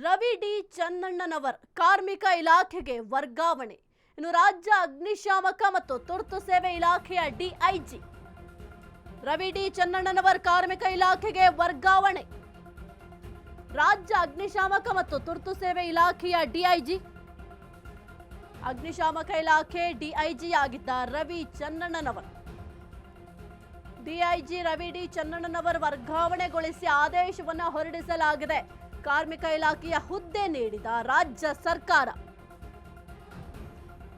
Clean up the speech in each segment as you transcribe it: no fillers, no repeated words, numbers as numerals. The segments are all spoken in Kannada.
ರವಿ ಡಿ ಚನ್ನಣ್ಣನವರ್ ಕಾರ್ಮಿಕ ಇಲಾಖೆಗೆ ವರ್ಗಾವಣೆ. ಇನ್ನು ರಾಜ್ಯ ಅಗ್ನಿಶಾಮಕ ಮತ್ತು ತುರ್ತು ಸೇವೆ ಇಲಾಖೆಯ ಡಿಐಜಿ ರವಿ ಡಿ ಚನ್ನಣ್ಣನವರ್ ಕಾರ್ಮಿಕ ಇಲಾಖೆಗೆ ವರ್ಗಾವಣೆ. ರಾಜ್ಯ ಅಗ್ನಿಶಾಮಕ ಮತ್ತು ತುರ್ತು ಸೇವೆ ಇಲಾಖೆಯ ಡಿಐಜಿ ಅಗ್ನಿಶಾಮಕ ಇಲಾಖೆ ಡಿಐಜಿ ಆಗಿದ್ದ ರವಿ ಚನ್ನಣ್ಣನವರ್ ಡಿಐಜಿ ರವಿ ಡಿ ಚನ್ನಣ್ಣನವರ್ ವರ್ಗಾವಣೆಗೊಳಿಸಿ ಆದೇಶವನ್ನು ಹೊರಡಿಸಲಾಗಿದೆ. ಕಾರ್ಮಿಕ ಇಲಾಖೆಯ ಹುದ್ದೆ ನೀಡಿದ ರಾಜ್ಯ ಸರ್ಕಾರ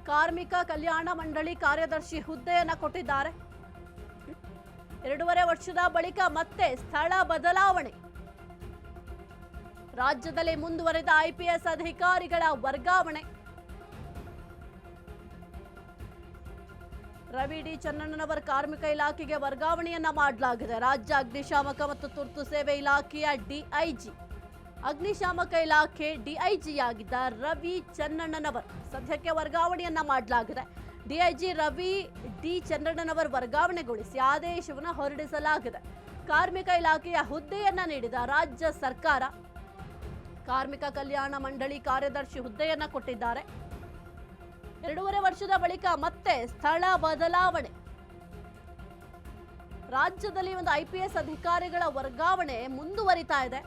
ಕಾರ್ಮಿಕ ಕಲ್ಯಾಣ ಮಂಡಳಿ ಕಾರ್ಯದರ್ಶಿ ಹುದ್ದೆಯನ್ನು ಕೊಟ್ಟಿದ್ದಾರೆ. 2.5 ವರ್ಷದ ಬಳಿಕ ಮತ್ತೆ ಸ್ಥಳ ಬದಲಾವಣೆ. ರಾಜ್ಯದಲ್ಲಿ ಮುಂದುವರೆದ ಐಪಿಎಸ್ ಅಧಿಕಾರಿಗಳ ವರ್ಗಾವಣೆ. ರವಿ ಡಿ ಚನ್ನಣ್ಣನವರ್ ಕಾರ್ಮಿಕ ಇಲಾಖೆಗೆ ವರ್ಗಾವಣೆಯನ್ನ ಮಾಡಲಾಗಿದೆ. ರಾಜ್ಯ ಅಗ್ನಿಶಾಮಕ ಮತ್ತು ತುರ್ತು ಸೇವೆ ಇಲಾಖೆಯ ಡಿಐಜಿ ಅಗ್ನಿಶಾಮಕ ಇಲಾಖೆ ಡಿಐಜಿಯಾಗಿದ್ದ ರವಿ ಚನ್ನಣ್ಣನವರ್ ಸದ್ಯಕ್ಕೆ ವರ್ಗಾವಣೆಯನ್ನ ಮಾಡಲಾಗಿದೆ. ಡಿಐಜಿ ರವಿ ಡಿ ಚನ್ನಣ್ಣನವರ್ ವರ್ಗಾವಣೆಗೊಳಿಸಿ ಆದೇಶವನ್ನು ಹೊರಡಿಸಲಾಗಿದೆ. ಕಾರ್ಮಿಕ ಇಲಾಖೆಯ ಹುದ್ದೆಯನ್ನ ನೀಡಿದ ರಾಜ್ಯ ಸರ್ಕಾರ ಕಾರ್ಮಿಕ ಕಲ್ಯಾಣ ಮಂಡಳಿ ಕಾರ್ಯದರ್ಶಿ ಹುದ್ದೆಯನ್ನ ಕೊಟ್ಟಿದ್ದಾರೆ. 2.5 ವರ್ಷದ ಬಳಿಕ ಮತ್ತೆ ಸ್ಥಳ ಬದಲಾವಣೆ. ರಾಜ್ಯದಲ್ಲಿ ಒಂದು ಐಪಿಎಸ್ ಅಧಿಕಾರಿಗಳ ವರ್ಗಾವಣೆ ಮುಂದುವರಿತಾ ಇದೆ.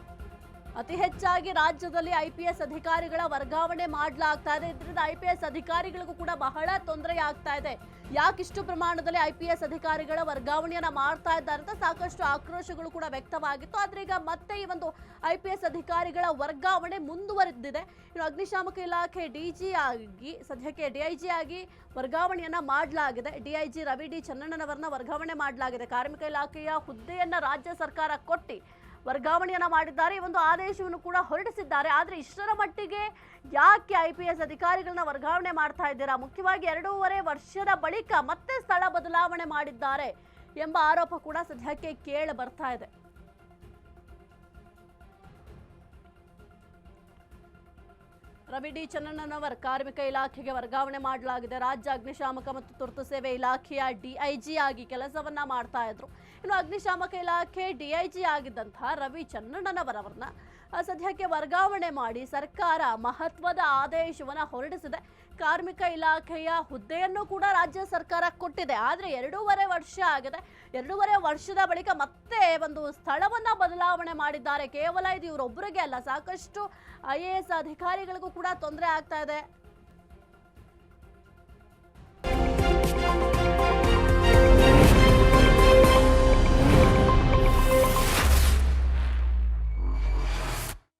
ಅತಿ ಹೆಚ್ಚಾಗಿ ರಾಜ್ಯದಲ್ಲಿ ಐಪಿಎಸ್ ಅಧಿಕಾರಿಗಳ ವರ್ಗಾವಣೆ ಮಾಡಲಾಗ್ತಾ ಇದೆ. ಇದರಿಂದ ಐಪಿಎಸ್ ಅಧಿಕಾರಿಗಳಿಗೂ ಕೂಡ ಬಹಳ ತೊಂದರೆ ಆಗ್ತಾ ಇದೆ. ಯಾಕಿಷ್ಟು ಪ್ರಮಾಣದಲ್ಲಿ ಐಪಿಎಸ್ ಅಧಿಕಾರಿಗಳ ವರ್ಗಾವಣೆಯನ್ನ ಮಾಡ್ತಾ ಇದ್ದಾರೆ ಅಂತ ಸಾಕಷ್ಟು ಆಕ್ರೋಶಗಳು ಕೂಡ ವ್ಯಕ್ತವಾಗಿತ್ತು. ಆದ್ರೆ ಈಗ ಮತ್ತೆ ಈ ಒಂದು ಐಪಿಎಸ್ ಅಧಿಕಾರಿಗಳ ವರ್ಗಾವಣೆ ಮುಂದುವರೆದಿದೆ. ಇನ್ನು ಅಗ್ನಿಶಾಮಕ ಇಲಾಖೆ ಡಿಜಿ ಆಗಿ ಸದ್ಯಕ್ಕೆ ಡಿಐಜಿ ಆಗಿ ವರ್ಗಾವಣೆಯನ್ನ ಮಾಡಲಾಗಿದೆ. ಡಿಐಜಿ ರವಿ ಡಿ ಚನ್ನಣ್ಣನವರನ್ನ ವರ್ಗಾವಣೆ ಮಾಡಲಾಗಿದೆ. ಕಾರ್ಮಿಕ ಇಲಾಖೆಯ ಹುದ್ದೆಯನ್ನ ರಾಜ್ಯ ಸರ್ಕಾರ ಕೊಟ್ಟು ವರ್ಗಾವಣೆಯನ್ನ ಮಾಡಿದ್ದಾರೆ. ಈ ಒಂದು ಆದೇಶವನ್ನು ಕೂಡ ಹೊರಡಿಸಿದ್ದಾರೆ. ಆದ್ರೆ ಇಷ್ಟರ ಮಟ್ಟಿಗೆ ಯಾಕೆ ಐಪಿಎಸ್ ಅಧಿಕಾರಿಗಳನ್ನ ವರ್ಗಾವಣೆ ಮಾಡ್ತಾ ಇದ್ದೀರಾ? ಮುಖ್ಯವಾಗಿ 2.5 ವರ್ಷದ ಬಳಿಕ ಮತ್ತೆ ಸ್ಥಳ ಬದಲಾವಣೆ ಮಾಡಿದ್ದಾರೆ ಎಂಬ ಆರೋಪ ಕೂಡ ಸದ್ಯಕ್ಕೆ ಕೇಳಿ ಬರ್ತಾ ಇದೆ. ರವಿ ಡಿ ಚನ್ನಣ್ಣನವರ್ ಕಾರ್ಮಿಕ ಇಲಾಖೆಗೆ ವರ್ಗಾವಣೆ ಮಾಡಲಾಗಿದೆ. ರಾಜ್ಯ ಅಗ್ನಿಶಾಮಕ ಮತ್ತು ತುರ್ತು ಸೇವೆ ಇಲಾಖೆಯ ಡಿಐಜಿ ಆಗಿ ಕೆಲಸವನ್ನ ಮಾಡ್ತಾ ಇದ್ರು. ಇನ್ನು ಅಗ್ನಿಶಾಮಕ ಇಲಾಖೆ ಡಿಐಜಿ ಆಗಿದ್ದಂತಹ ರವಿ ಚನ್ನಣ್ಣನವರವರನ್ನ ಸದ್ಯಕ್ಕೆ ವರ್ಗಾವಣೆ ಮಾಡಿ ಸರ್ಕಾರ ಮಹತ್ವದ ಆದೇಶವನ್ನ ಹೊರಡಿಸಿದೆ. ಕಾರ್ಮಿಕ ಇಲಾಖೆಯ ಹುದ್ದೆಯನ್ನು ಕೂಡ ರಾಜ್ಯ ಸರ್ಕಾರ ಕೊಟ್ಟಿದೆ. ಆದರೆ 2.5 ವರ್ಷ ಆಗಿದೆ. 2.5 ವರ್ಷದ ಬಳಿಕ ಮತ್ತೆ ಒಂದು ಸ್ಥಳವನ್ನ ಬದಲಾವಣೆ ಮಾಡಿದ್ದಾರೆ. ಕೇವಲ ಇದು ಇವರೊಬ್ಬರಿಗೆ ಅಲ್ಲ, ಸಾಕಷ್ಟು IAS ಅಧಿಕಾರಿಗಳಿಗೂ ಕೂಡ ತೊಂದರೆ ಆಗ್ತಾ ಇದೆ.